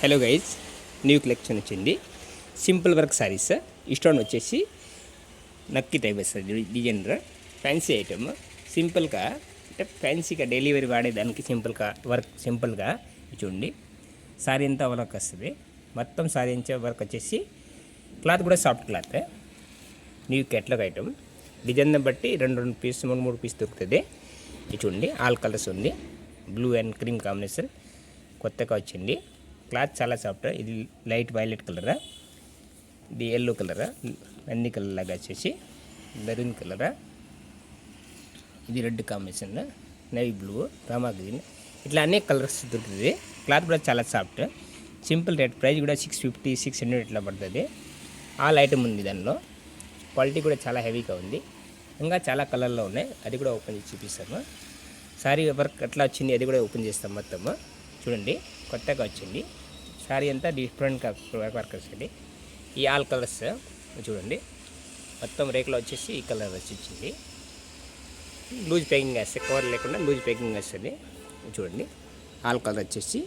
Hello guys, new collection వచ్చింది. Simple work saris. ఈ stone వచ్చేసి నక్కి టైప్ వస్తుంది డిజైనర్. Fancy item. సింపుల్గా అంటే ఫ్యాన్సీగా డెలివరీ వాడేదానికి సింపుల్గా వర్క్ సింపుల్గా చూడండి. సారీ అంతా వర్క్ వస్తుంది. మొత్తం సారీ అంతా వర్క్ వచ్చేసి క్లాత్ కూడా soft cloth. New catalogue item. Design బట్టి రెండు పీస్ మూడు పీస్ దొరుకుతుంది. ఇది చూడండి, ఆల్ కలర్స్ ఉంది. బ్లూ అండ్ క్రీమ్ కాంబినేషన్ కొత్తగా వచ్చింది. క్లాత్ చాలా సాఫ్ట్. ఇది లైట్ వైలెట్ కలరా, ఇది ఎల్లో కలరా, అన్ని కలర్ లాగా వచ్చేసి మెరూన్ కలరా, ఇది red combination, navy blue, Rama green, ఇట్లా అన్ని కలర్స్ దొరుకుతుంది. క్లాత్ కూడా చాలా సాఫ్ట్. Simple rate. ప్రైస్ కూడా 650 600 ఇట్లా పడుతుంది. ఆల్ ఐటమ్ ఉంది దానిలో. క్వాలిటీ కూడా చాలా హెవీగా ఉంది. ఇంకా చాలా కలర్లో ఉన్నాయి. అది కూడా ఓపెన్ చేసి చూపిస్తాము. సారీ వర్క్ ఎట్లా వచ్చింది అది కూడా ఓపెన్ చేస్తాం. మొత్తము చూడండి, కొత్తగా వచ్చింది. సారీ అంతా డిఫరెంట్గా వర్క్ వస్తుంది. ఈ ఆల్ కలర్స్ చూడండి, మొత్తం రేకులో వచ్చేసి ఈ కలర్ వచ్చింది. లూజ్ ప్యాకింగ్ వేస్తే కవర్ లేకుండా లూజ్ ప్యాకింగ్ వస్తుంది. చూడండి, ఆల్ కలర్ వచ్చేసి